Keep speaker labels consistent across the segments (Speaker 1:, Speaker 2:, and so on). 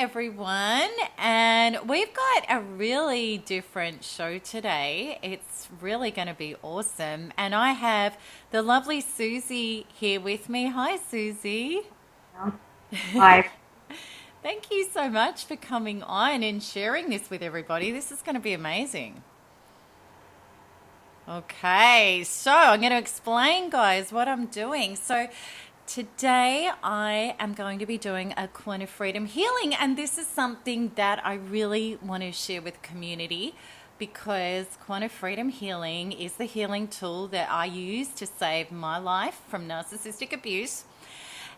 Speaker 1: everyone, and we've got a really different show today. It's really going to be awesome, and I have the lovely Suzi here with me. Hi, Suzi.
Speaker 2: Hi.
Speaker 1: Thank you so much for coming on and sharing this with everybody. This is going to be amazing. Okay, so I'm going to explain, guys, what I'm doing. So today I am going to be doing a Quanta Freedom Healing, and this is something that I really want to share with community because Quanta Freedom Healing is the healing tool that I use to save my life from narcissistic abuse.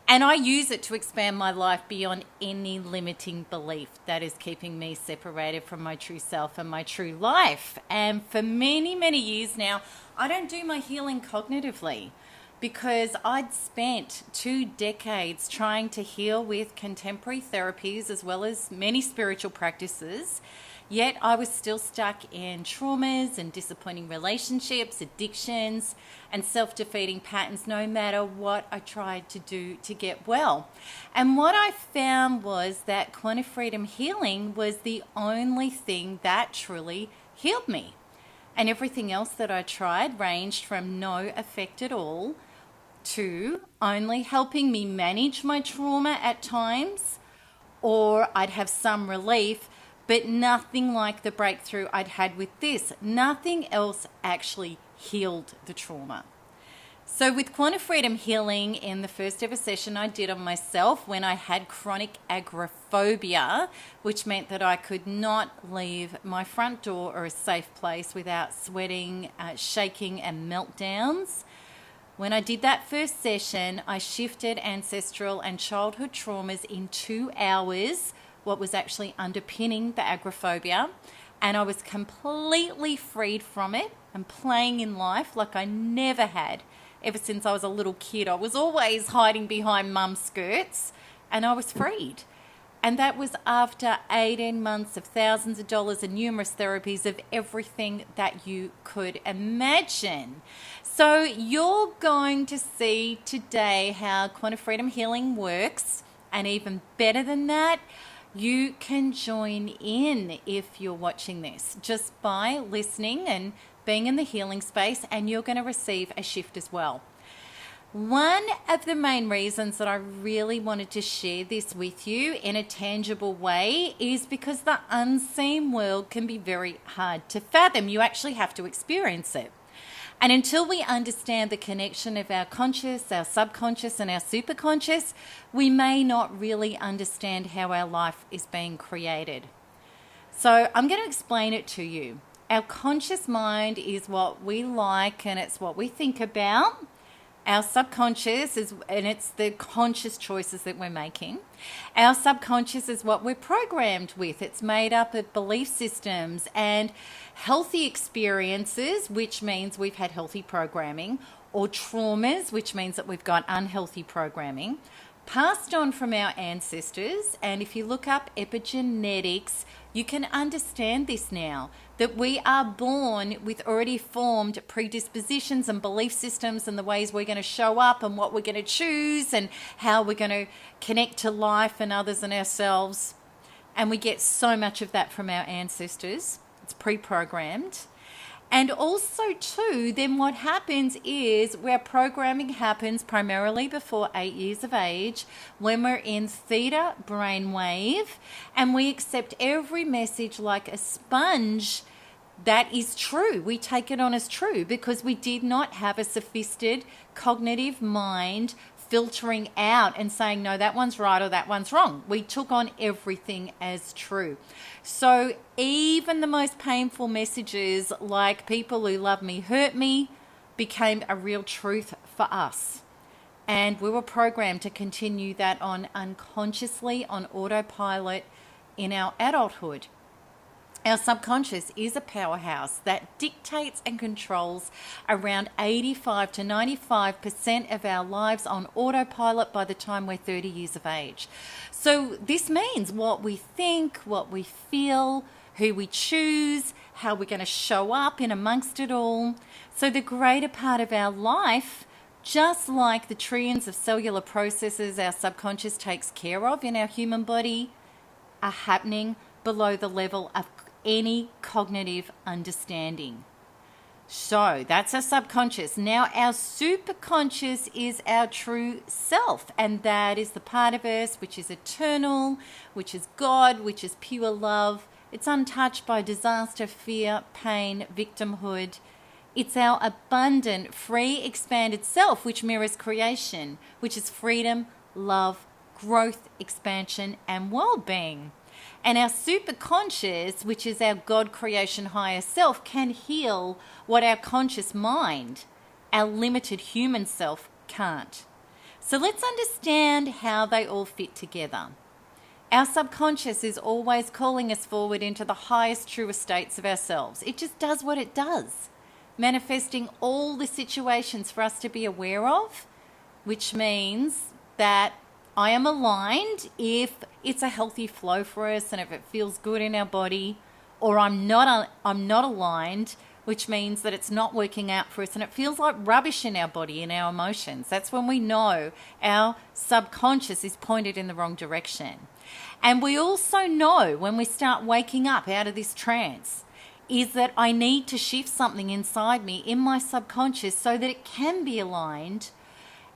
Speaker 1: And I use it to expand my life beyond any limiting belief that is keeping me separated from my true self and my true life. And for many, many years now, I don't do my healing cognitively because I'd spent 2 decades trying to heal with contemporary therapies as well as many spiritual practices. Yet I was still stuck in traumas and disappointing relationships, addictions, and self-defeating patterns no matter what I tried to do to get well. And what I found was that Quanta Freedom Healing was the only thing that truly healed me. And everything else that I tried ranged from no effect at all to only helping me manage my trauma at times, or I'd have some relief, but nothing like the breakthrough I'd had with this. Nothing else actually healed the trauma. So with Quanta Freedom Healing, in the first ever session I did on myself when I had chronic agoraphobia, which meant that I could not leave my front door or a safe place without sweating, shaking and meltdowns. When I did that first session, I shifted ancestral and childhood traumas in 2 hours, what was actually underpinning the agoraphobia, and I was completely freed from it and playing in life like I never had ever since I was a little kid. I was always hiding behind mum's skirts and I was freed. And that was after 18 months of thousands of dollars and numerous therapies of everything that you could imagine. So you're going to see today how Quanta Freedom Healing works, and even better than that, you can join in if you're watching this just by listening and being in the healing space, and you're going to receive a shift as well. One of the main reasons that I really wanted to share this with you in a tangible way is because the unseen world can be very hard to fathom. You actually have to experience it. And until we understand the connection of our conscious, our subconscious, and our superconscious, we may not really understand how our life is being created. So I'm going to explain it to you. Our conscious mind is what we like and it's what we think about. Our subconscious and it's the conscious choices that we're making. Our subconscious is what we're programmed with. It's made up of belief systems and healthy experiences, which means we've had healthy programming, or traumas, which means that we've got unhealthy programming, passed on from our ancestors. And if you look up epigenetics, you can understand this now, that we are born with already formed predispositions and belief systems and the ways we're going to show up and what we're going to choose and how we're going to connect to life and others and ourselves. And we get so much of that from our ancestors. It's pre-programmed. And also too, then what happens is where programming happens primarily before 8 years of age, when we're in theta brainwave, and we accept every message like a sponge that is true. We take it on as true because we did not have a sophisticated cognitive mind filtering out and saying, no, that one's right or that one's wrong. We took on everything as true. So even the most painful messages like people who love me hurt me became a real truth for us. And we were programmed to continue that on unconsciously on autopilot in our adulthood. Our subconscious is a powerhouse that dictates and controls around 85 to 95% of our lives on autopilot by the time we're 30 years of age. So this means what we think, what we feel, who we choose, how we're going to show up in amongst it all. So the greater part of our life, just like the trillions of cellular processes our subconscious takes care of in our human body, are happening below the level of any cognitive understanding. So that's our subconscious. Now our superconscious is our true self, and that is the part of us which is eternal, which is God, which is pure love. It's untouched by disaster, fear, pain, victimhood. It's our abundant, free, expanded self which mirrors creation, which is freedom, love, growth, expansion, and well-being. And our superconscious, which is our God creation higher self, can heal what our conscious mind, our limited human self, can't. So let's understand how they all fit together. Our subconscious is always calling us forward into the highest, truest states of ourselves. It just does what it does, manifesting all the situations for us to be aware of, which means that I am aligned if it's a healthy flow for us and if it feels good in our body, or I'm not aligned, which means that it's not working out for us and it feels like rubbish in our body and our emotions. That's when we know our subconscious is pointed in the wrong direction. And we also know when we start waking up out of this trance is that I need to shift something inside me in my subconscious so that it can be aligned.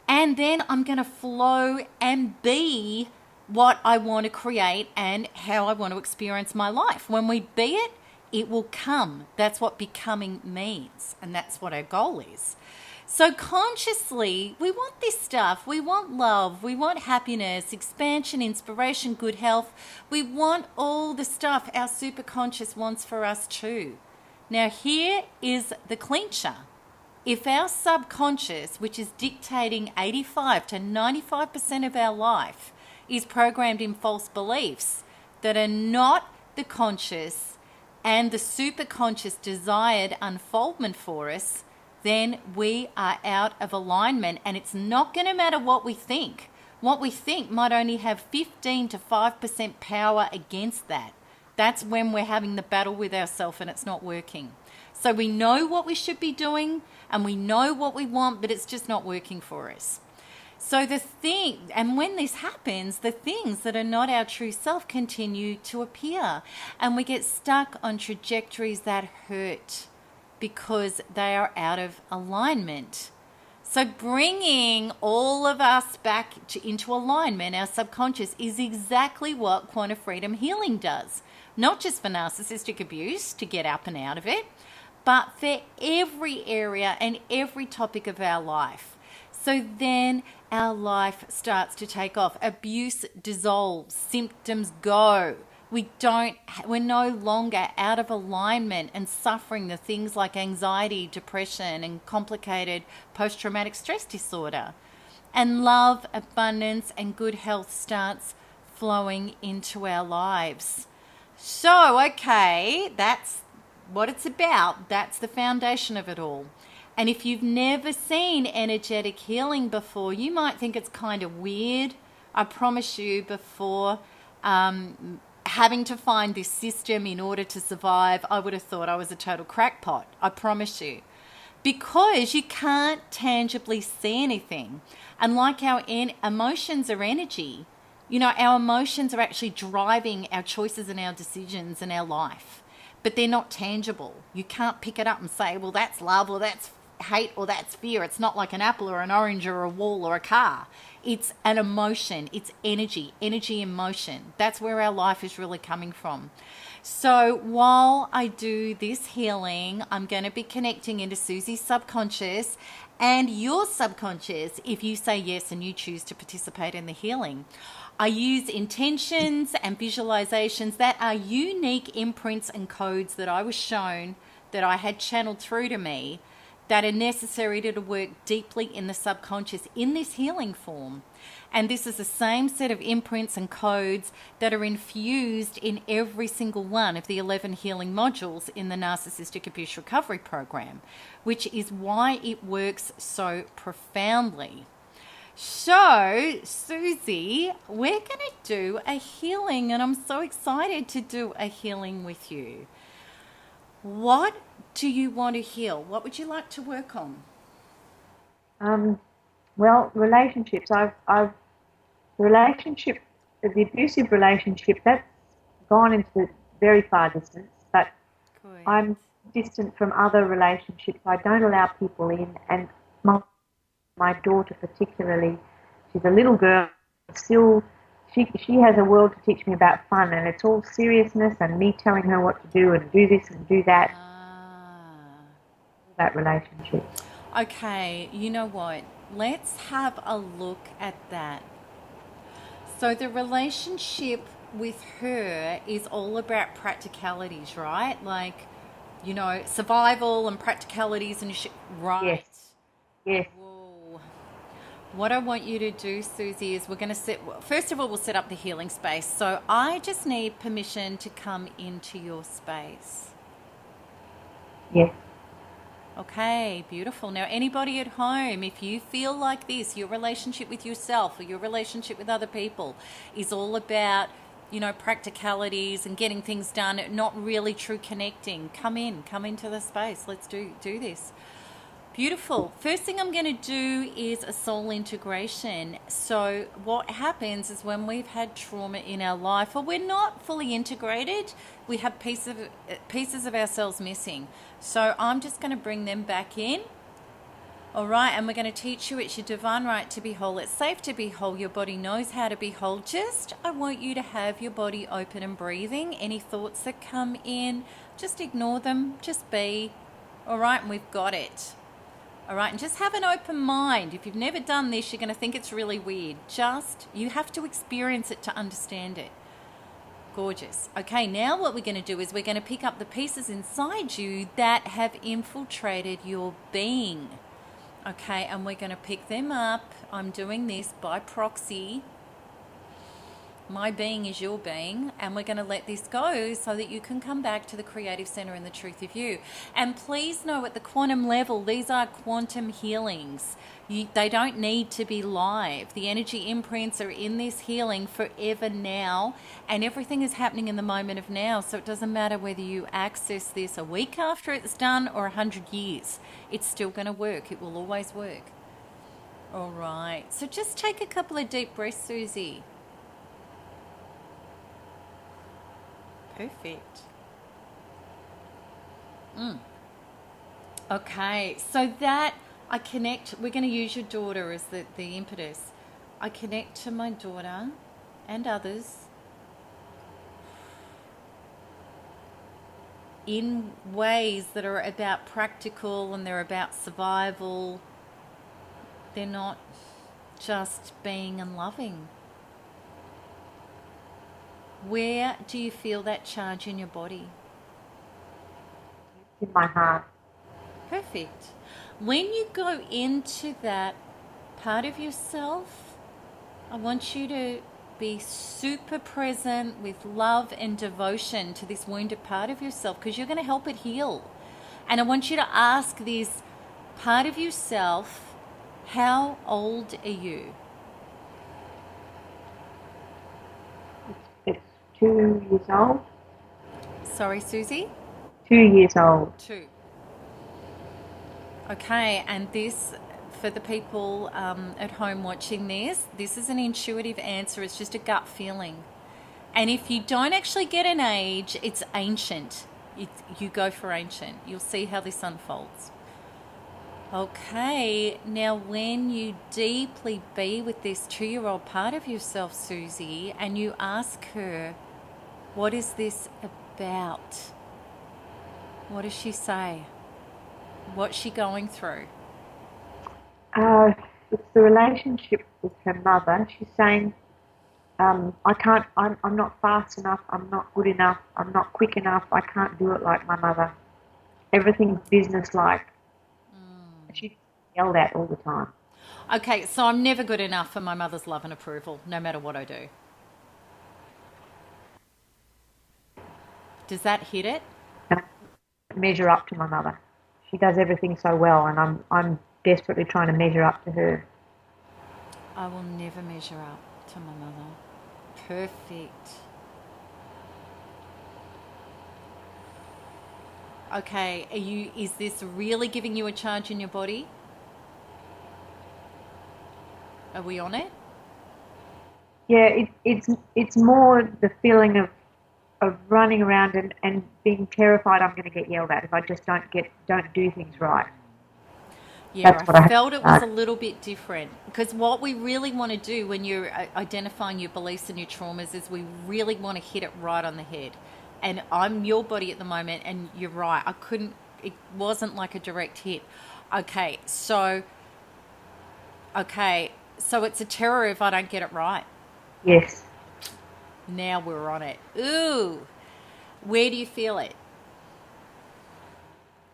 Speaker 1: And then I'm going to flow and be what I want to create and how I want to experience my life. When we be it, it will come. That's what becoming means. And that's what our goal is. So consciously, we want this stuff. We want love. We want happiness, expansion, inspiration, good health. We want all the stuff our superconscious wants for us too. Now here is the clincher. If our subconscious, which is dictating 85 to 95% of our life, is programmed in false beliefs that are not the conscious and the superconscious desired unfoldment for us, then we are out of alignment, and it's not going to matter what we think. What we think might only have 15 to 5% power against that. That's when we're having the battle with ourselves and it's not working. So we know what we should be doing and we know what we want, but it's just not working for us. So and when this happens, the things that are not our true self continue to appear, and we get stuck on trajectories that hurt because they are out of alignment. So bringing all of us back into alignment, our subconscious, is exactly what Quanta Freedom Healing does. Not just for narcissistic abuse, to get up and out of it, but for every area and every topic of our life. So then our life starts to take off. Abuse dissolves, symptoms go. We're no longer out of alignment and suffering the things like anxiety, depression, and complicated post-traumatic stress disorder. And love, abundance, and good health starts flowing into our lives. So, okay, that's what it's about. That's the foundation of it all. And if you've never seen energetic healing before, you might think it's kind of weird. I promise you, before having to find this system in order to survive, I would have thought I was a total crackpot. I promise you. Because you can't tangibly see anything. And like our emotions are energy, our emotions are actually driving our choices and our decisions in our life. But they're not tangible. You can't pick it up and say, well, that's love, or that's hate, or that's fear. It's not like an apple or an orange or a wall or a car. It's an emotion. It's energy in motion. That's where our life is really coming from. So while I do this healing, I'm going to be connecting into Suzi's subconscious and your subconscious if you say yes and you choose to participate in the healing. I use intentions and visualizations that are unique imprints and codes that I was shown, that I had channeled through to me, that are necessary to work deeply in the subconscious in this healing form. And this is the same set of imprints and codes that are infused in every single one of the 11 healing modules in the Narcissistic Abuse Recovery Program, which is why it works so profoundly. So, Suzi, we're going to do a healing, and I'm so excited to do a healing with you. What do you want to heal? What would you like to work on?
Speaker 2: Well, relationships. The abusive relationship. That's gone into the very far distance, but
Speaker 1: Good.
Speaker 2: I'm distant from other relationships. I don't allow people in, and my daughter particularly, she's a little girl, still she has a world to teach me about fun, and it's all seriousness and me telling her what to do and do this and do that.
Speaker 1: Ah.
Speaker 2: That relationship.
Speaker 1: Okay, you know what? Let's have a look at that. So the relationship with her is all about practicalities, right? Like, survival and practicalities and shit. Right.
Speaker 2: Yes, yes,
Speaker 1: Whoa. What I want you to do, Susie, is we're going to first of all, we'll set up the healing space. So I just need permission to come into your space.
Speaker 2: yes.
Speaker 1: Okay, beautiful. Now, anybody at home, if you feel like this, your relationship with yourself or your relationship with other people is all about, practicalities and getting things done, not really true connecting, come into the space. Let's do this. Beautiful. First thing I'm going to do is a soul integration. So what happens is when we've had trauma in our life or we're not fully integrated, we have pieces of ourselves missing. So I'm just going to bring them back in. All right, and we're going to teach you it's your divine right to be whole. It's safe to be whole. Your body knows how to be whole. I want you to have your body open and breathing. Any thoughts that come in, just ignore them. Just be. All right, and we've got it. All right, and just have an open mind. If you've never done this, you're going to think it's really weird. You have to experience it to understand it. Gorgeous. Okay, now what we're going to do is we're going to pick up the pieces inside you that have infiltrated your being. Okay, and we're going to pick them up. I'm doing this by proxy. My being is your being, and we're going to let this go so that you can come back to the creative center and the truth of you. And please know at the quantum level, these are quantum healings. They don't need to be live. The energy imprints are in this healing forever now, and everything is happening in the moment of now. So it doesn't matter whether you access this a week after it's done or 100 years. It's still going to work. It will always work. All right. So just take a couple of deep breaths, Susie. Perfect. Okay, so that I connect, we're going to use your daughter as the impetus. I connect to my daughter and others in ways that are about practical and they're about survival. They're not just being and loving. Where do you feel that charge in your body?
Speaker 2: In my heart.
Speaker 1: Perfect. When you go into that part of yourself, I want you to be super present with love and devotion to this wounded part of yourself because you're going to help it heal. And I want you to ask this part of yourself, how old are you?
Speaker 2: It's 2 years old.
Speaker 1: Sorry, Susie?
Speaker 2: 2 years old.
Speaker 1: 2. Okay, and this, for the people at home watching this is an intuitive answer. It's just a gut feeling. And if you don't actually get an age, it's ancient. You go for ancient. You'll see how this unfolds. Okay, now when you deeply be with this 2-year-old part of yourself, Susie, and you ask her, what is this about? What does she say? What's she going through?
Speaker 2: It's the relationship with her mother. She's saying, I'm not fast enough, I'm not good enough, I'm not quick enough, I can't do it like my mother. Everything's business-like. She's yelled at all the time.
Speaker 1: Okay, so I'm never good enough for my mother's love and approval, no matter what I do. Does that hit it?
Speaker 2: And I measure up to my mother. She does everything so well, and I'm desperately trying to measure up to her.
Speaker 1: I will never measure up to my mother. Perfect. Okay, is this really giving you a charge in your body? Are we on it?
Speaker 2: Yeah, it's more the feeling of of running around and being terrified I'm going to get yelled at if I just don't do things right.
Speaker 1: Yeah,
Speaker 2: That's
Speaker 1: I
Speaker 2: what I have
Speaker 1: felt
Speaker 2: to
Speaker 1: it was
Speaker 2: start.
Speaker 1: a little bit different because what we really want to do when you're identifying your beliefs and your traumas is we really want to hit it right on the head. And I'm your body at the moment, and you're right. It wasn't like a direct hit. Okay, so, so it's a terror if I don't get it right.
Speaker 2: Yes,
Speaker 1: Now we're on it. Ooh, where do you feel it?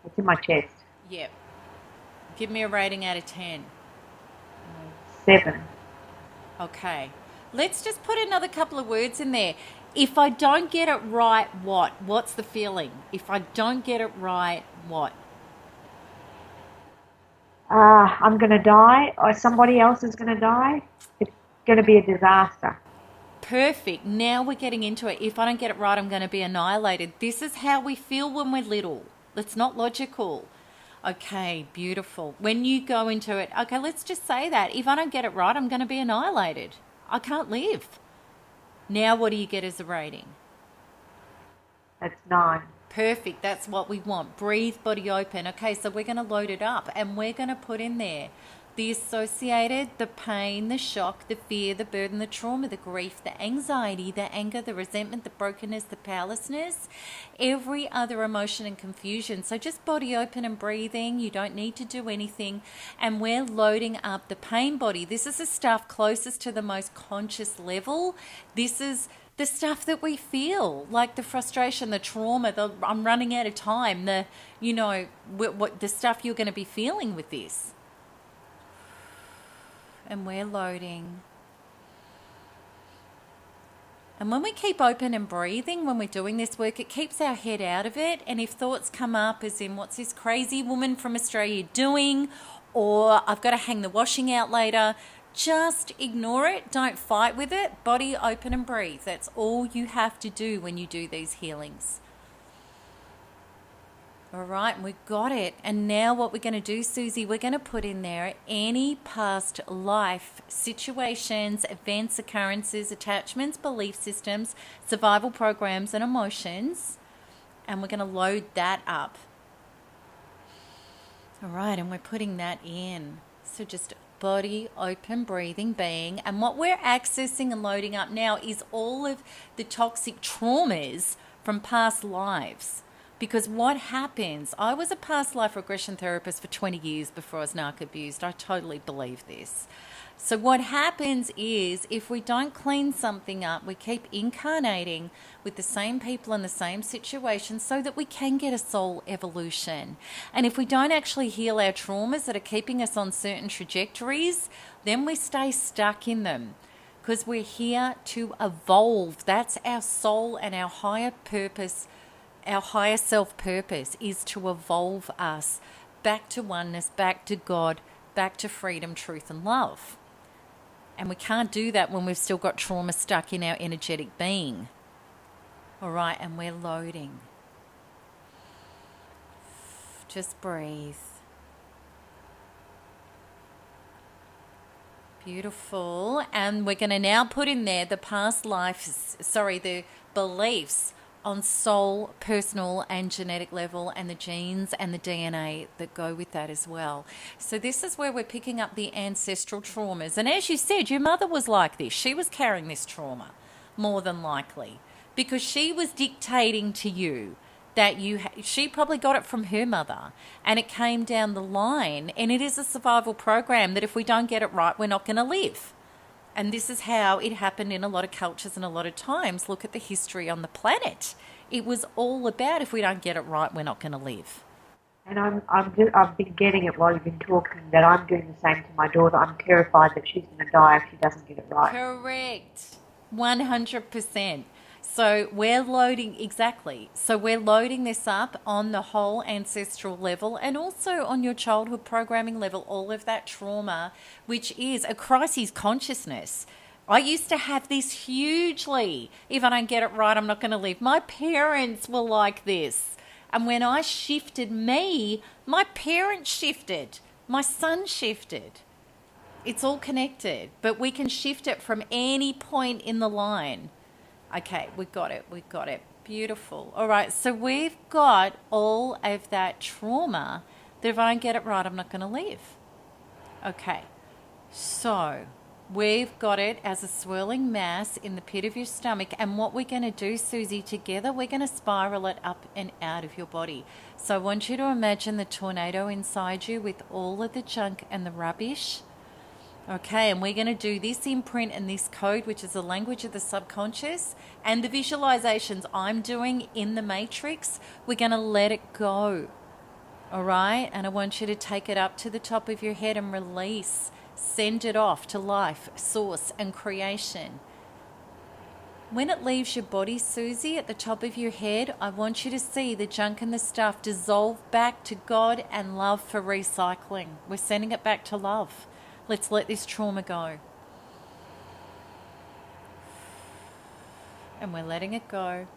Speaker 2: it's in my chest.
Speaker 1: Yep. Give me a rating out of 10.
Speaker 2: 7.
Speaker 1: Okay. Let's just put another couple of words in there. If I don't get it right, what? What's the feeling? If I don't get it right, what?
Speaker 2: I'm going to die, or somebody else is going to die. It's going to be a disaster.
Speaker 1: Perfect. Now we're getting into it. If I don't get it right, I'm going to be annihilated. This is how we feel when we're little. It's not logical. Okay, beautiful. When you go into it, okay, let's just say that. If I don't get it right, I'm going to be annihilated. I can't live. Now what do you get as a rating?
Speaker 2: That's 9.
Speaker 1: Perfect. That's what we want. Breathe, body open. Okay, so we're going to load it up and we're going to put in there the associated, the pain, the shock, the fear, the burden, the trauma, the grief, the anxiety, the anger, the resentment, the brokenness, the powerlessness, every other emotion and confusion. So just body open and breathing. You don't need to do anything. And we're loading up the pain body. This is the stuff closest to the most conscious level. This is the stuff that we feel, like the frustration, the trauma, the I'm running out of time, the, what the stuff you're going to be feeling with this. And we're loading. And when we keep open and breathing, when we're doing this work, it keeps our head out of it. And if thoughts come up as in, what's this crazy woman from Australia doing? Or I've got to hang the washing out later. Just ignore it. Don't fight with it. Body open and breathe. That's all you have to do when you do these healings. All right, we got it. And now what we're going to do, Suzi, we're going to put in there any past life situations, events, occurrences, attachments, belief systems, survival programs, and emotions. And we're going to load that up. All right, and we're putting that in. So just body, open, breathing, being. And what we're accessing and loading up now is all of the toxic traumas from past lives. Because what happens, I was a past life regression therapist for 20 years before I was narc abused. I totally believe this. So what happens is if we don't clean something up, we keep incarnating with the same people in the same situation so that we can get a soul evolution. And if we don't actually heal our traumas that are keeping us on certain trajectories, then we stay stuck in them. Because we're here to evolve. That's our soul and our higher purpose. Our higher self purpose is to evolve us back to oneness, back to God, back to freedom, truth, and love. And we can't do that when we've still got trauma stuck in our energetic being. All right, and we're loading. Just breathe. Beautiful. And we're going to now put in there the the beliefs on soul, personal and genetic level, and the genes and the DNA that go with that as well. So this is where we're picking up the ancestral traumas. And as you said, your mother was like this. She was carrying this trauma, more than likely, because she was dictating to you that she probably got it from her mother, and it came down the line. And it is a survival program that if we don't get it right, we're not going to live. And this is how it happened in a lot of cultures and a lot of times. Look at the history on the planet. It was all about if we don't get it right, we're not going to live.
Speaker 2: And I've been getting it while you've been talking that I'm doing the same to my daughter. I'm terrified that she's going to die if she doesn't get it right.
Speaker 1: Correct. 100%. So we're loading, exactly. So we're loading this up on the whole ancestral level and also on your childhood programming level, all of that trauma, which is a crisis consciousness. I used to have this hugely. If I don't get it right, I'm not going to live. My parents were like this. And when I shifted me, my parents shifted. My son shifted. It's all connected, but we can shift it from any point in the line. Okay, we got it. Beautiful. All right, so we've got all of that trauma that if I don't get it right, I'm not going to live. Okay, so we've got it as a swirling mass in the pit of your stomach. And what we're going to do, Suzi, together, we're going to spiral it up and out of your body. So I want you to imagine the tornado inside you with all of the junk and the rubbish. Okay, and we're going to do this imprint and this code, which is the language of the subconscious, and the visualizations I'm doing in the matrix. We're going to let it go. All right, and I want you to take it up to the top of your head and release. Send it off to life, source, and creation. When it leaves your body, Suzi, at the top of your head, I want you to see the junk and the stuff dissolve back to God and love for recycling. We're sending it back to love. Let's let this trauma go. And we're letting it go.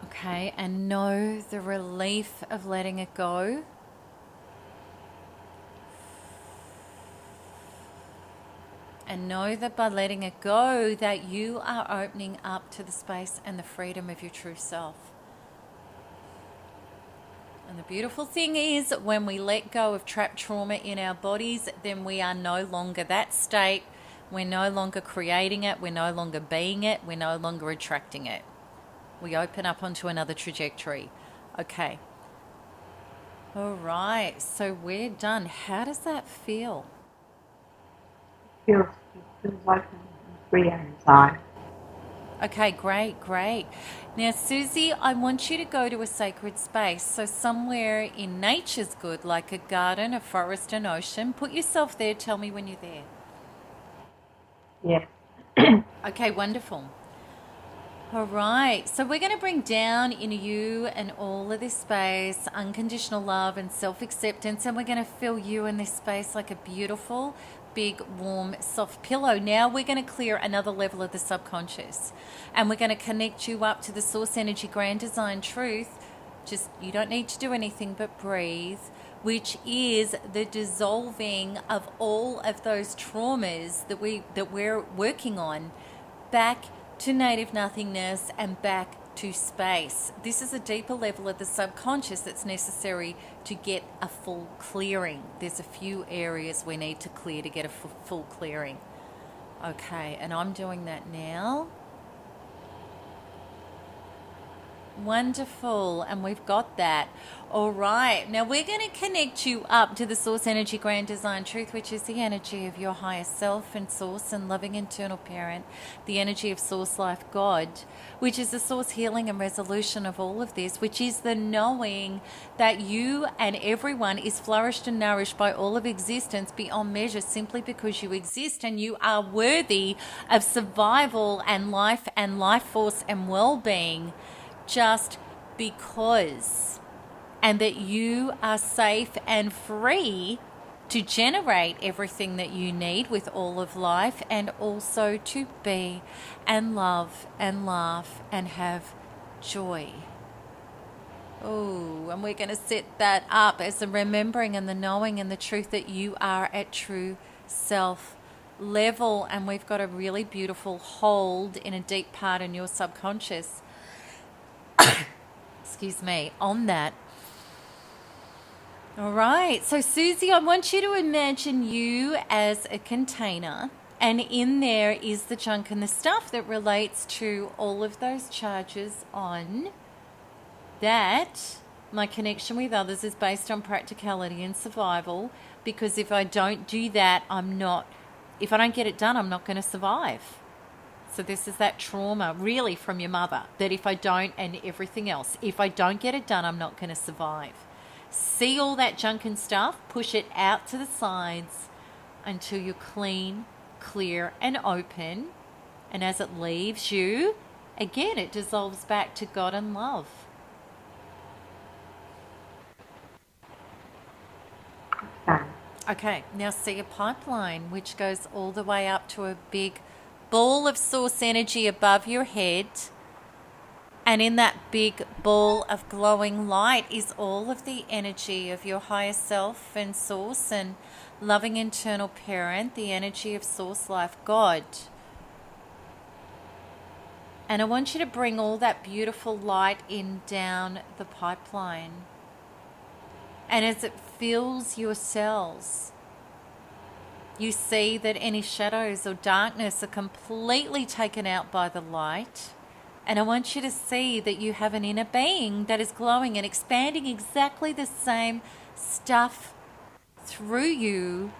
Speaker 1: Okay, and know the relief of letting it go. And know that by letting it go, that you are opening up to the space and the freedom of your true self. And the beautiful thing is, when we let go of trapped trauma in our bodies, then we are no longer that state. We're no longer creating it. We're no longer being it. We're no longer attracting it. We open up onto another trajectory. Okay. All right. So we're done. How does that feel?
Speaker 2: Feels open and free inside.
Speaker 1: Okay, great, great. Now, Suzi, I want you to go to a sacred space. So somewhere in nature's good, like a garden, a forest, an ocean. Put yourself there. Tell me when you're there.
Speaker 2: Yes.
Speaker 1: Okay, wonderful. All right. So we're going to bring down in you and all of this space unconditional love and self-acceptance. And we're going to fill you in this space like a beautiful, big, warm, soft pillow. Now we're going to clear another level of the subconscious, and we're going to connect you up to the source energy grand design truth. Just, you don't need to do anything but breathe, which is the dissolving of all of those traumas that we're working on back to native nothingness and back to space. This is a deeper level of the subconscious that's necessary to get a full clearing. There's a few areas we need to clear to get a full clearing. Okay, and I'm doing that now. Wonderful, and we've got that. All right, now we're going to connect you up to the source energy grand design truth, which is the energy of your higher self and source and loving eternal parent, the energy of source life God, which is the source healing and resolution of all of this, which is the knowing that you and everyone is flourished and nourished by all of existence beyond measure simply because you exist, and you are worthy of survival and life force and well-being just because, and that you are safe and free to generate everything that you need with all of life, and also to be and love and laugh and have joy. Oh, and we're going to set that up as the remembering and the knowing and the truth that you are at true self level. And we've got a really beautiful hold in a deep part in your subconscious excuse me, on that. All right, so Suzi, I want you to imagine you as a container, and in there is the junk and the stuff that relates to all of those charges on that. My connection with others is based on practicality and survival, because if I don't do that, if I don't get it done, I'm not going to survive. So this is that trauma really from your mother, that if I don't, and everything else, if I don't get it done, I'm not going to survive. See all that junk and stuff, push it out to the sides until you're clean, clear, and open. And as it leaves you, again, it dissolves back to God and love. Okay, now see a pipeline which goes all the way up to a big ball of source energy above your head, and in that big ball of glowing light is all of the energy of your higher self and source and loving eternal parent, the energy of source life God. And I want you to bring all that beautiful light in down the pipeline. And as it fills your cells, you see that any shadows or darkness are completely taken out by the light. And I want you to see that you have an inner being that is glowing and expanding exactly the same stuff through you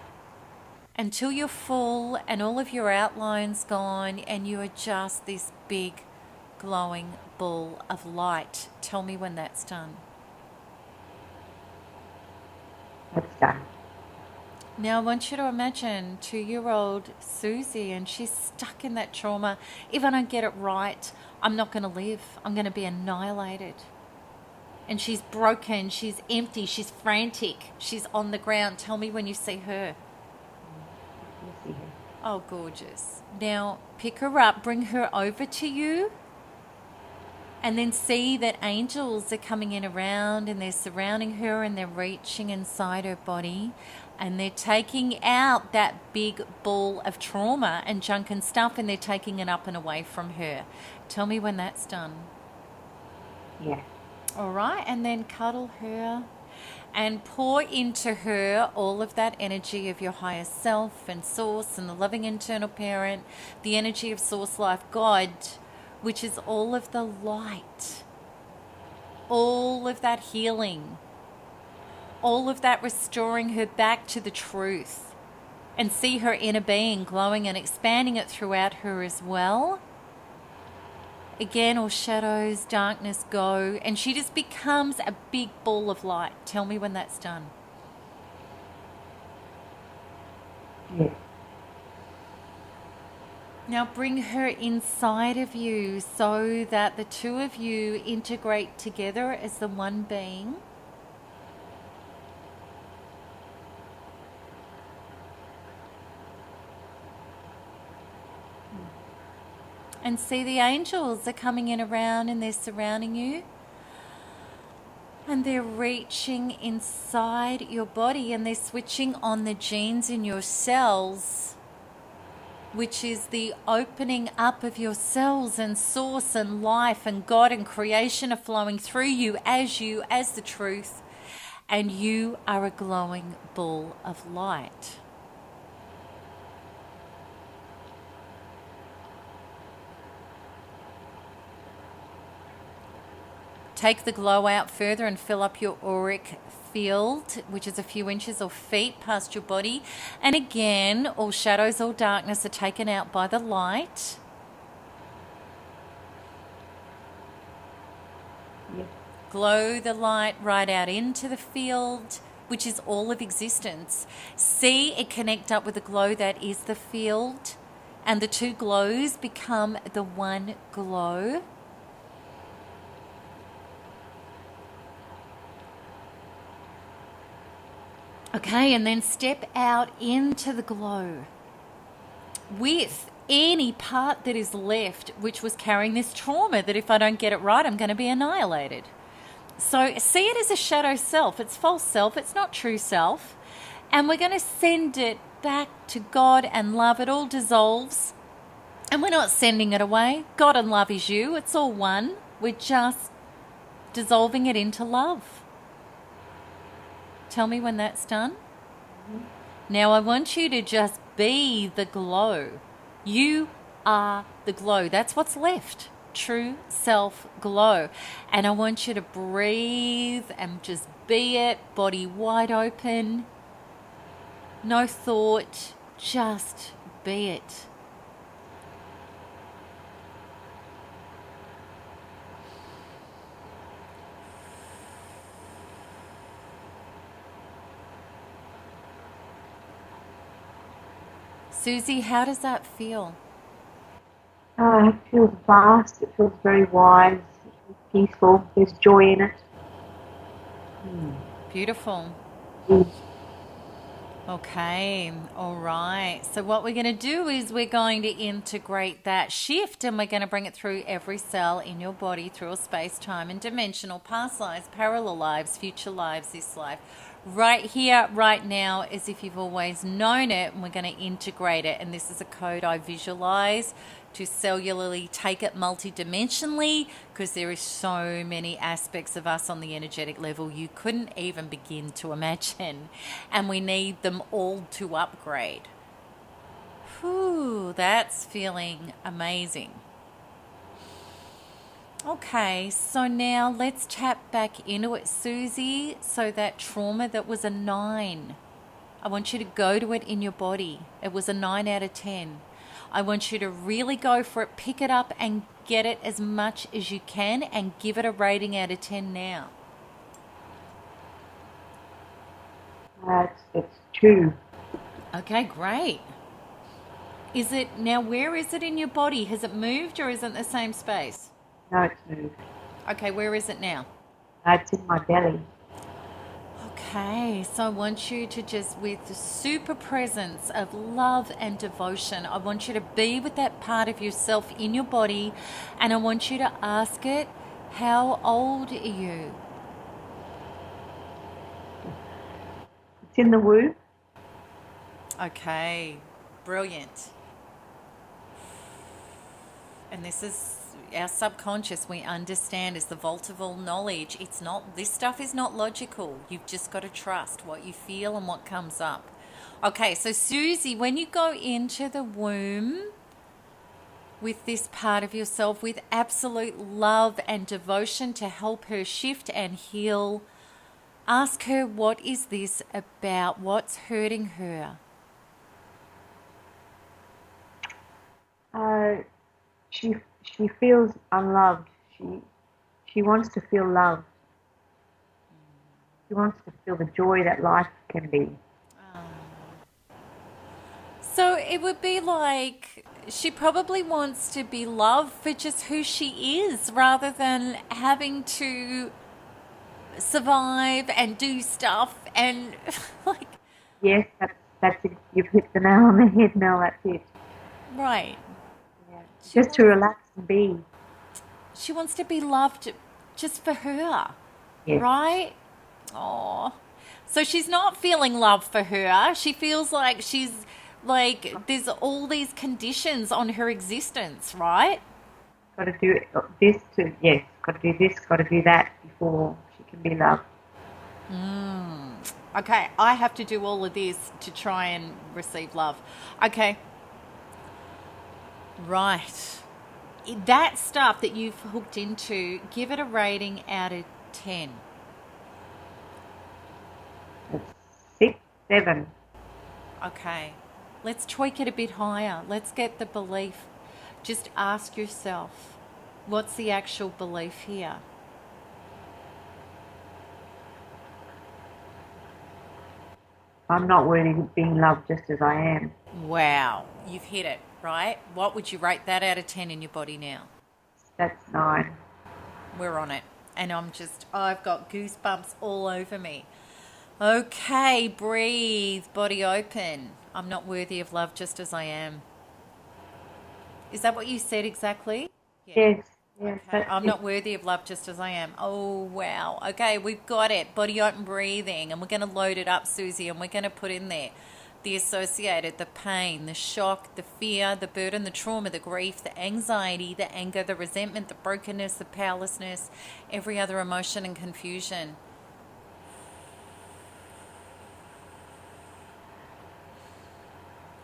Speaker 1: until you're full and all of your outlines gone and you are just this big glowing ball of light. Tell me when that's done.
Speaker 2: That's done.
Speaker 1: Now I want you to imagine 2-year-old Suzi, and she's stuck in that trauma. If I don't get it right, I'm not going to live. I'm going to be annihilated. And she's broken, she's empty, she's frantic, she's on the ground. Tell me when you see her.
Speaker 2: See her.
Speaker 1: Oh, gorgeous. Now pick her up, bring her over to you, and then see that angels are coming in around and they're surrounding her and they're reaching inside her body and they're taking out that big ball of trauma and junk and stuff and they're taking it up and away from her. Tell me when that's done.
Speaker 2: Yeah.
Speaker 1: All right, and then cuddle her and pour into her all of that energy of your higher self and source and the loving internal parent, the energy of source life God, which is all of the light, all of that healing, all of that restoring her back to the truth, and see her inner being glowing and expanding it throughout her as well. Again, all shadows, darkness go, and she just becomes a big ball of light. Tell me when that's done.
Speaker 2: Yeah.
Speaker 1: Now bring her inside of you so that the two of you integrate together as the one being. And see the angels are coming in around and they're surrounding you. And they're reaching inside your body and they're switching on the genes in your cells, which is the opening up of your cells, and source and life and God and creation are flowing through you as the truth. And you are a glowing ball of light. Take the glow out further and fill up your auric field, which is a few inches or feet past your body. And again, all shadows, all darkness are taken out by the light.
Speaker 2: Yeah.
Speaker 1: Glow the light right out into the field, which is all of existence. See it connect up with the glow that is the field, and the two glows become the one glow. Okay, and then step out into the glow with any part that is left which was carrying this trauma that if I don't get it right, I'm going to be annihilated. So see it as a shadow self. It's false self. It's not true self. And we're going to send it back to God and love. It all dissolves. And we're not sending it away. God and love is you. It's all one. We're just dissolving it into love. Tell me when that's done. Now I want you to just be the glow. You are the glow. That's what's left. True self glow. And I want you to breathe and just be it, body wide open. No thought, just be it. Suzi, how does that feel?
Speaker 2: It feels vast, it feels very wise, it feels peaceful, there's joy in it.
Speaker 1: Beautiful.
Speaker 2: Mm.
Speaker 1: Okay, all right. So what we're going to do is we're going to integrate that shift and we're going to bring it through every cell in your body, through all space, time and dimensional, past lives, parallel lives, future lives, this life. Right here, right now, as if you've always known it, and we're going to integrate it. And this is a code I visualize to cellularly take it multidimensionally, because there is so many aspects of us on the energetic level you couldn't even begin to imagine, and we need them all to upgrade. Whew, that's feeling amazing. Okay, so now let's tap back into it, Suzi. So that trauma that was a 9, I want you to go to it in your body. It was a 9 out of 10. I want you to really go for it, pick it up and get it as much as you can and give it a rating out of 10 now.
Speaker 2: It's 2.
Speaker 1: Okay, great. Is it now, where is it in your body? Has it moved or is it in the same space?
Speaker 2: No, it's moved.
Speaker 1: Okay, where is it now?
Speaker 2: It's in my belly.
Speaker 1: Okay, so I want you to just, with the super presence of love and devotion, I want you to be with that part of yourself in your body, and I want you to ask it, how old are you?
Speaker 2: It's in the womb.
Speaker 1: Okay, brilliant. And this is our subconscious, we understand, is the vault of all knowledge. It's not, this stuff is not logical. You've just got to trust what you feel and what comes up. Okay, so Suzi, when you go into the womb with this part of yourself with absolute love and devotion to help her shift and heal, ask her, what is this about? What's hurting her?
Speaker 2: She feels unloved. She wants to feel loved. She wants to feel the joy that life can be.
Speaker 1: So it would be like she probably wants to be loved for just who she is, rather than having to survive and do stuff and like.
Speaker 2: Yes, that's it. You've hit the nail on the head, Mel. That's it.
Speaker 1: Right.
Speaker 2: Yeah. Just to relax and be.
Speaker 1: She wants to be loved just for her.
Speaker 2: Yes.
Speaker 1: Right? Oh. So she's not feeling love for her. She feels like she's like there's all these conditions on her existence, right?
Speaker 2: Got to do this to, yes, got to do this, got to do that before she can be loved.
Speaker 1: Okay, I have to do all of this to try and receive love. Okay. Right. That stuff that you've hooked into, give it a rating out of 10.
Speaker 2: It's 6, 7.
Speaker 1: Okay. Let's tweak it a bit higher. Let's get the belief. Just ask yourself, what's the actual belief here?
Speaker 2: I'm not worthy of being loved just as I am.
Speaker 1: Wow. You've hit it, right? What would you rate that out of 10 in your body now?
Speaker 2: That's 9.
Speaker 1: We're on it. And I've got goosebumps all over me. Okay, breathe, body open. I'm not worthy of love just as I am. Is that what you said exactly? Yeah.
Speaker 2: Yes. Yes.
Speaker 1: Okay. I'm not worthy of love just as I am. Oh, wow. Okay, we've got it. Body open breathing. And we're going to load it up, Suzi, and we're going to put in there the associated, the pain, the shock, the fear, the burden, the trauma, the grief, the anxiety, the anger, the resentment, the brokenness, the powerlessness, every other emotion and confusion.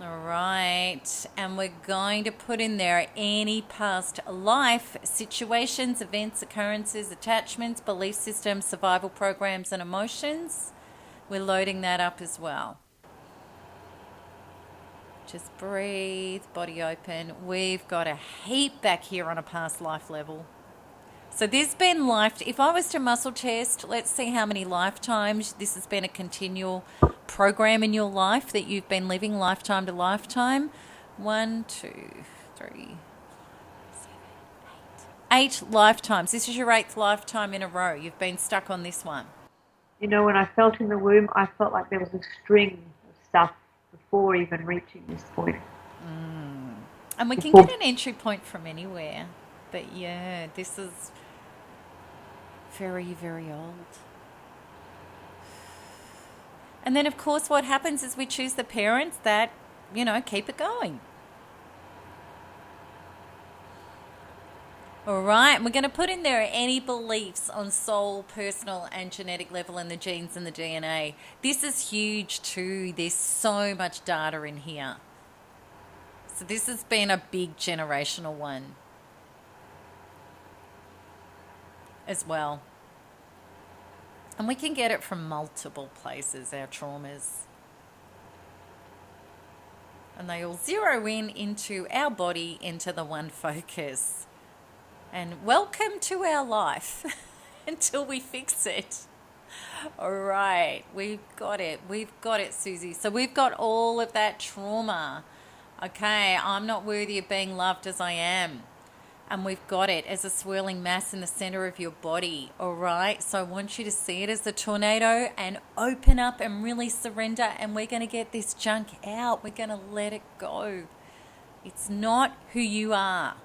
Speaker 1: All right, and we're going to put in there any past life situations, events, occurrences, attachments, belief systems, survival programs, and emotions. We're loading that up as well. Just breathe, body open. We've got a heap back here on a past life level. So there's been life. If I was to muscle test, let's see how many lifetimes this has been a continual program in your life that you've been living lifetime to lifetime. 1, 2, 3, 7, 8. 8 lifetimes. This is your 8th lifetime in a row. You've been stuck on this one.
Speaker 2: You know, when I felt in the womb, I felt like there was a string of stuff before even reaching this point.
Speaker 1: And we can get an entry point from anywhere. But yeah, this is very, very old. And then, of course, what happens is we choose the parents that, keep it going. All right, we're going to put in there any beliefs on soul, personal, and genetic level in the genes and the DNA. This is huge too. There's so much data in here. So this has been a big generational one as well. And we can get it from multiple places, our traumas. And they all zero in into our body, into the one focus. And welcome to our life until we fix it. All right, we've got it. We've got it, Suzi. So we've got all of that trauma. Okay, I'm not worthy of being loved as I am. And we've got it as a swirling mass in the center of your body. All right, so I want you to see it as the tornado and open up and really surrender. And we're going to get this junk out. We're going to let it go. It's not who you are.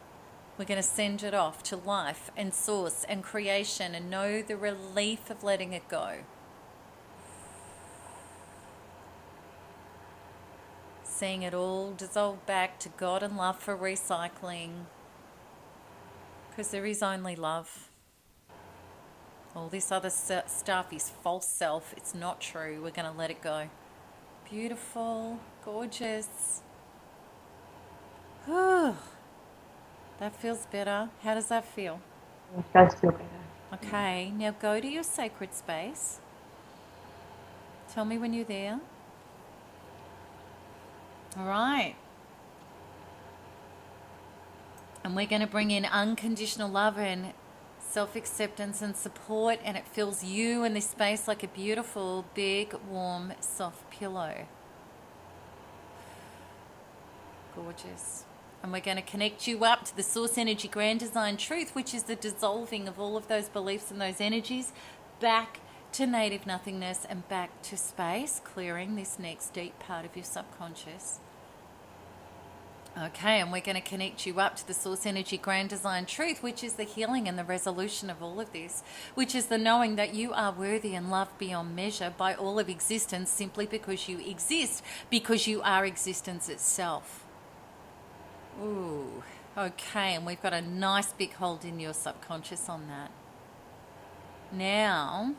Speaker 1: We're going to send it off to life and source and creation and know the relief of letting it go. Seeing it all dissolve back to God and love for recycling. Because there is only love. All this other stuff is false self. It's not true. We're going to let it go. Beautiful. Gorgeous. Whew. That feels better. How does that feel?
Speaker 2: It does feel better.
Speaker 1: Okay, now go to your sacred space. Tell me when you're there. All right. And we're going to bring in unconditional love and self-acceptance and support, and it fills you in this space like a beautiful, big, warm, soft pillow. Gorgeous. And we're going to connect you up to the source energy grand design truth, which is the dissolving of all of those beliefs and those energies back to native nothingness and back to space, clearing this next deep part of your subconscious. Okay, and we're going to connect you up to the source energy grand design truth, which is the healing and the resolution of all of this, which is the knowing that you are worthy and loved beyond measure by all of existence simply because you exist, because you are existence itself. Ooh, okay, and we've got a nice big hold in your subconscious on that. Now,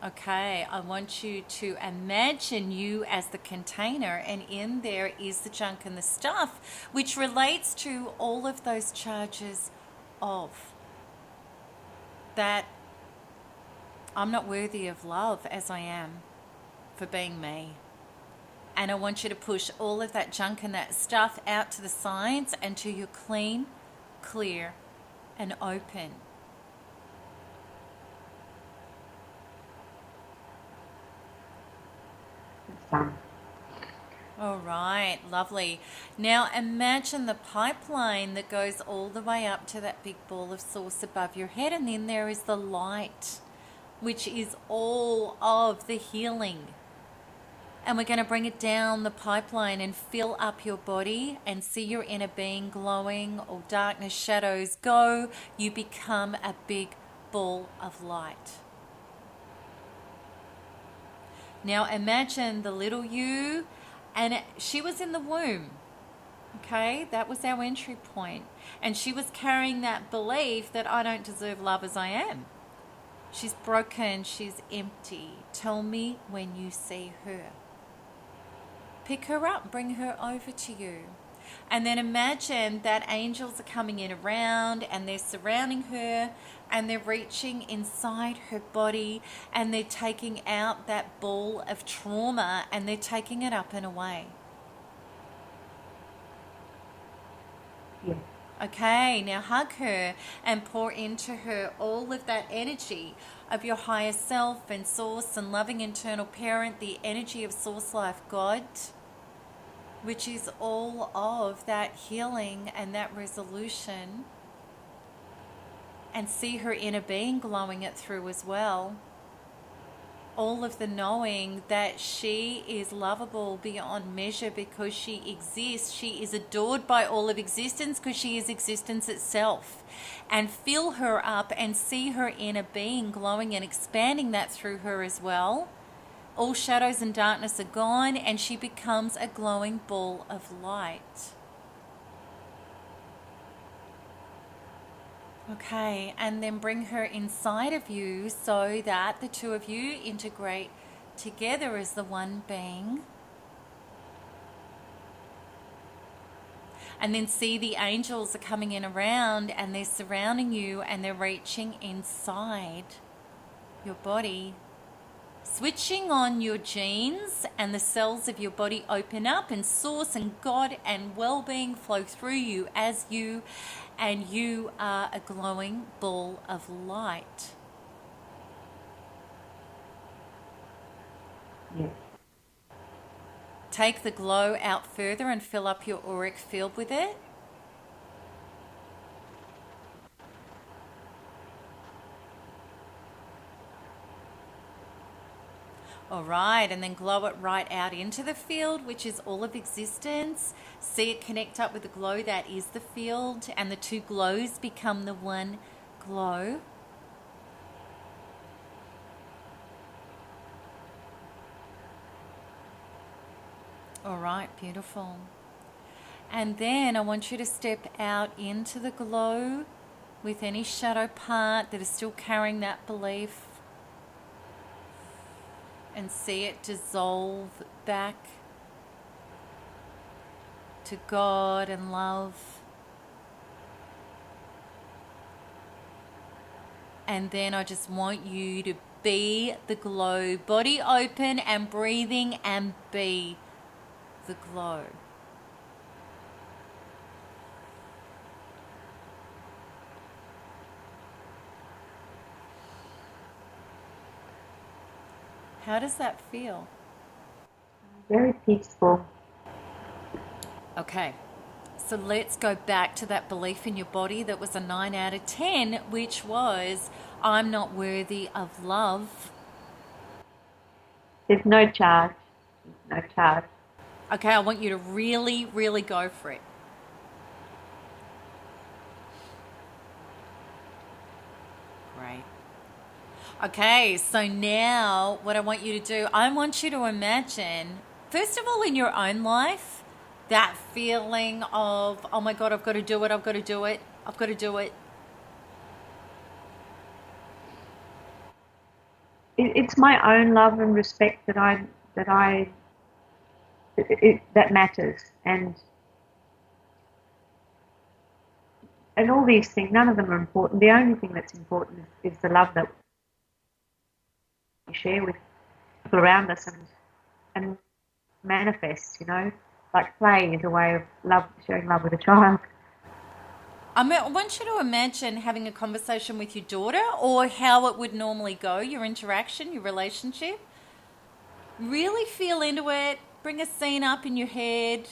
Speaker 1: okay, I want you to imagine you as the container, and in there is the junk and the stuff, which relates to all of those charges of that I'm not worthy of love as I am for being me. And I want you to push all of that junk and that stuff out to the sides until you're clean, clear, and open.
Speaker 2: It's done.
Speaker 1: All right, lovely. Now imagine the pipeline that goes all the way up to that big ball of source above your head, and then there is the light, which is all of the healing. And we're going to bring it down the pipeline and fill up your body and see your inner being glowing. All darkness, shadows go. You become a big ball of light. Now imagine the little you, and she was in the womb. Okay, that was our entry point. And she was carrying that belief that I don't deserve love as I am. She's broken, she's empty. Tell me when you see her. Pick her up, bring her over to you. And then imagine that angels are coming in around and they're surrounding her and they're reaching inside her body and they're taking out that ball of trauma and they're taking it up and away.
Speaker 2: Yeah.
Speaker 1: Okay, now hug her and pour into her all of that energy of your higher self and source and loving internal parent, the energy of source life God, which is all of that healing and that resolution. And see her inner being glowing it through as well. All of the knowing that she is lovable beyond measure because she exists. She is adored by all of existence because she is existence itself. And fill her up and see her inner being glowing and expanding that through her as well. All shadows and darkness are gone and she becomes a glowing ball of light. Okay, and then bring her inside of you so that the two of you integrate together as the one being. And then see the angels are coming in around and they're surrounding you and they're reaching inside your body, switching on your genes, and the cells of your body open up and source and God and well-being flow through you as you are a glowing ball of light.
Speaker 2: Yes.
Speaker 1: Take the glow out further and fill up your auric field with it. All right, and then glow it right out into the field, which is all of existence. See it connect up with the glow that is the field, and the two glows become the one glow. All right, beautiful. And then I want you to step out into the glow with any shadow part that is still carrying that belief, and see it dissolve back to God and love. And then I just want you to be the glow, body open and breathing, and be the glow. How does that feel?
Speaker 2: Very peaceful.
Speaker 1: Okay, so let's go back to that belief in your body that was a 9 out of 10, which was, I'm not worthy of love.
Speaker 2: There's no charge. No charge.
Speaker 1: Okay, I want you to really, really go for it. Great. Okay, so now what I want you to do, I want you to imagine, first of all, in your own life, that feeling of, oh my God, I've got to do it, I've got to do it, I've got to do it.
Speaker 2: It's my own love and respect that matters, and all these things, none of them are important. The only thing that's important is the love that we share with people around us, and manifest. Like play is a way of love, sharing love with a child.
Speaker 1: I want you to imagine having a conversation with your daughter, or how it would normally go, your interaction, your relationship. Really feel into it, bring a scene up in your head,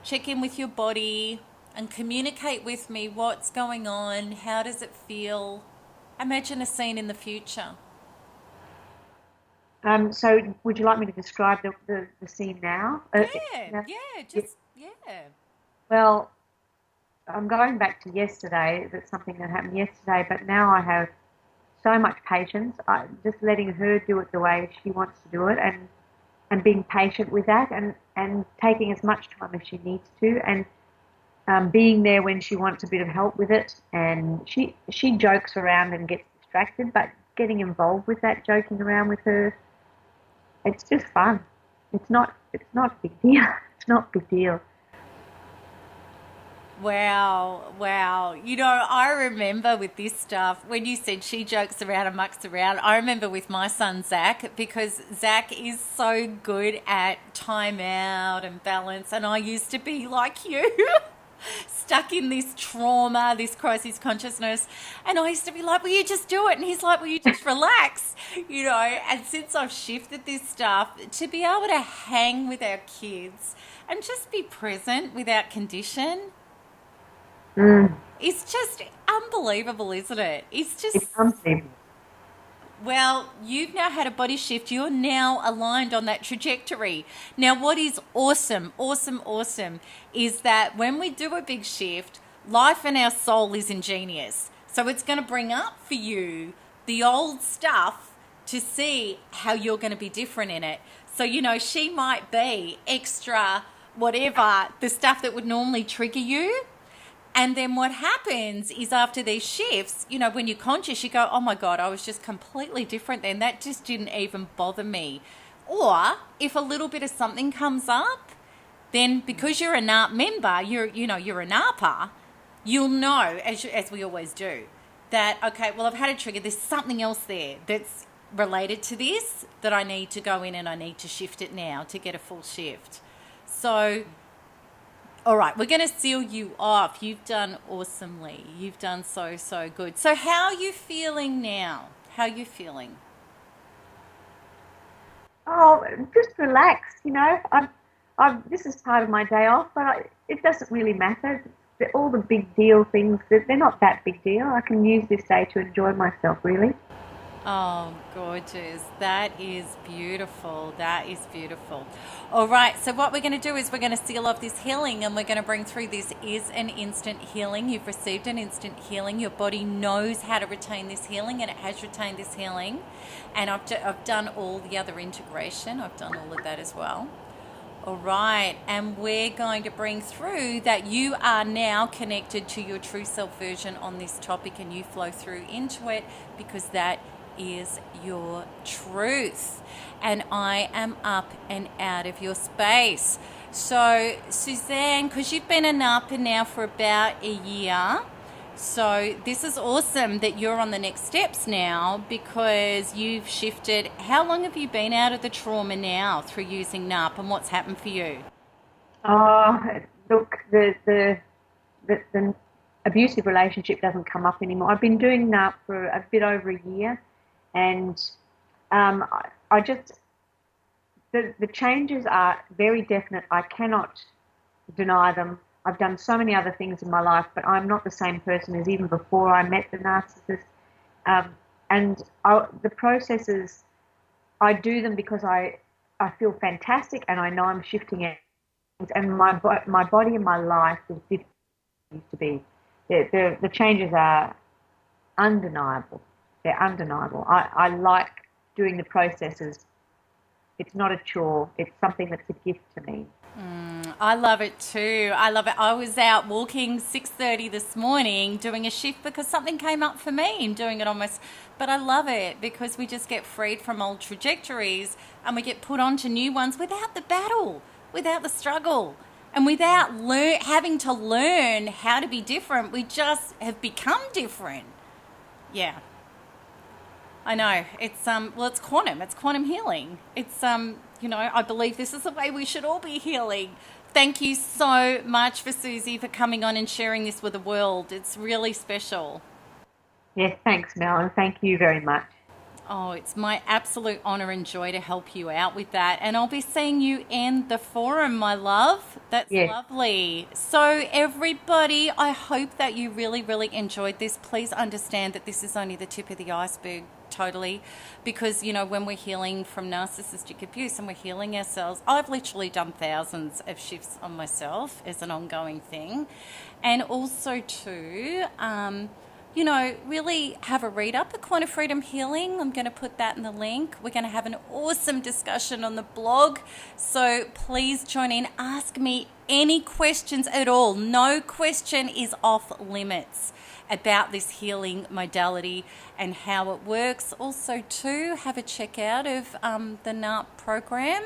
Speaker 1: check in with your body, and communicate with me what's going on, how does it feel. Imagine a scene in the future.
Speaker 2: So would you like me to describe the scene now?
Speaker 1: Yeah.
Speaker 2: Well, I'm going back to yesterday. That's something that happened yesterday, but now I have so much patience. Just letting her do it the way she wants to do it, and being patient with that, and taking as much time as she needs to, and being there when she wants a bit of help with it. And she jokes around and gets distracted, but getting involved with that joking around with her, it's just fun. It's not a big deal. It's not a big deal.
Speaker 1: Wow. I remember with this stuff, when you said she jokes around and mucks around, I remember with my son Zach, because Zach is so good at time out and balance, and I used to be like you. Stuck in this trauma, this crisis consciousness. And I used to be like, will you just do it? And he's like, will you just relax? And since I've shifted this stuff, to be able to hang with our kids and just be present without condition, it's just unbelievable, isn't it? It's
Speaker 2: unbelievable.
Speaker 1: Well, you've now had a body shift. You're now aligned on that trajectory. Now, what is awesome is that when we do a big shift, life and our soul is ingenious. So it's going to bring up for you the old stuff to see how you're going to be different in it. So, she might be extra whatever, the stuff that would normally trigger you. And then what happens is after these shifts, you know, when you're conscious, you go, oh my God, I was just completely different then. That just didn't even bother me. Or if a little bit of something comes up, then because you're a NARP member, you're a NARPer, you'll know, as we always do, that, okay, well, I've had a trigger. There's something else there that's related to this that I need to go in and I need to shift it now to get a full shift. So, all right, we're going to seal you off. You've done awesomely. You've done so, so good. So how are you feeling now? How are you feeling?
Speaker 2: Oh, just relax, you know. This is part of my day off, but it doesn't really matter. All the big deal things, they're not that big deal. I can use this day to enjoy myself, really.
Speaker 1: Oh, gorgeous. That is beautiful. That is beautiful. All right. So what we're going to do is we're going to seal off this healing and we're going to bring through this is an instant healing. You've received an instant healing. Your body knows how to retain this healing and it has retained this healing. And I've done all the other integration. I've done all of that as well. All right, and we're going to bring through that you are now connected to your true self version on this topic and you flow through into it because that is your truth. And I am up and out of your space. So, Suzanne, because you've been a NARPer now for about a year, so this is awesome that you're on the next steps now because you've shifted. How long have you been out of the trauma now through using NARP and what's happened for you?
Speaker 2: Oh, look, the abusive relationship doesn't come up anymore. I've been doing NARP for a bit over a year, and I just the changes are very definite. I cannot deny them. I've done so many other things in my life, but I'm not the same person as even before I met the narcissist. The processes, I do them because I feel fantastic and I know I'm shifting it. And my body and my life is different than it used to be. The changes are undeniable. They're undeniable. I like doing the processes. It's not a chore. It's something that's a gift to me.
Speaker 1: I love it too. I love it. I was out walking 6:30 this morning doing a shift because something came up for me and doing it almost. But I love it because we just get freed from old trajectories and we get put onto new ones without the battle, without the struggle, and without having to learn how to be different. We just have become different. Yeah. I know. It's it's quantum healing. It's I believe this is the way we should all be healing. Thank you so much for Suzi for coming on and sharing this with the world. It's really special.
Speaker 2: Yes, thanks, Mel, and thank you very much.
Speaker 1: Oh, it's my absolute honor and joy to help you out with that. And I'll be seeing you in the forum, my love. That's
Speaker 2: Yes.
Speaker 1: lovely. So everybody, I hope that you really, really enjoyed this. Please understand that this is only the tip of the iceberg, totally. Because, when we're healing from narcissistic abuse and we're healing ourselves, I've literally done thousands of shifts on myself as an ongoing thing. And also too, really have a read up at Quanta Freedom Healing. I'm going to put that in the link. We're going to have an awesome discussion on the blog. So please join in. Ask me any questions at all. No question is off limits about this healing modality and how it works. Also, too, have a check out of the NARP program,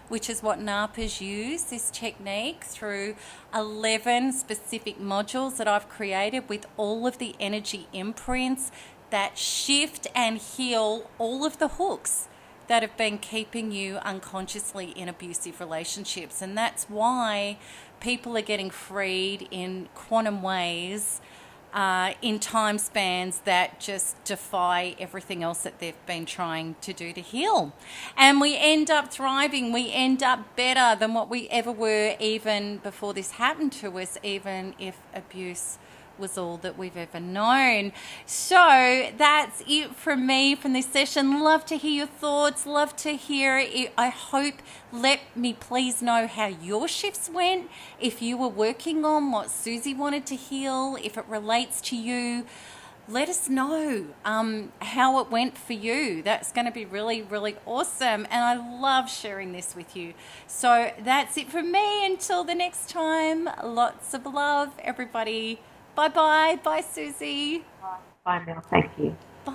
Speaker 1: which is what NARPers use, this technique, through 11 specific modules that I've created with all of the energy imprints that shift and heal all of the hooks that have been keeping you unconsciously in abusive relationships. And that's why people are getting freed in quantum ways in time spans that just defy everything else that they've been trying to do to heal. And we end up thriving. We end up better than what we ever were even before this happened to us, even if abuse was all that we've ever known. So that's it from me from this session. Love to hear your thoughts. Love to hear it. I hope, let me please know how your shifts went. If you were working on what Suzi wanted to heal, if it relates to you, let us know how it went for you. That's going to be really, really awesome. And I love sharing this with you. So that's it from me. Until the next time, lots of love, everybody. Bye-bye. Bye, Susie.
Speaker 2: Bye, Mel. Thank you.
Speaker 1: Bye.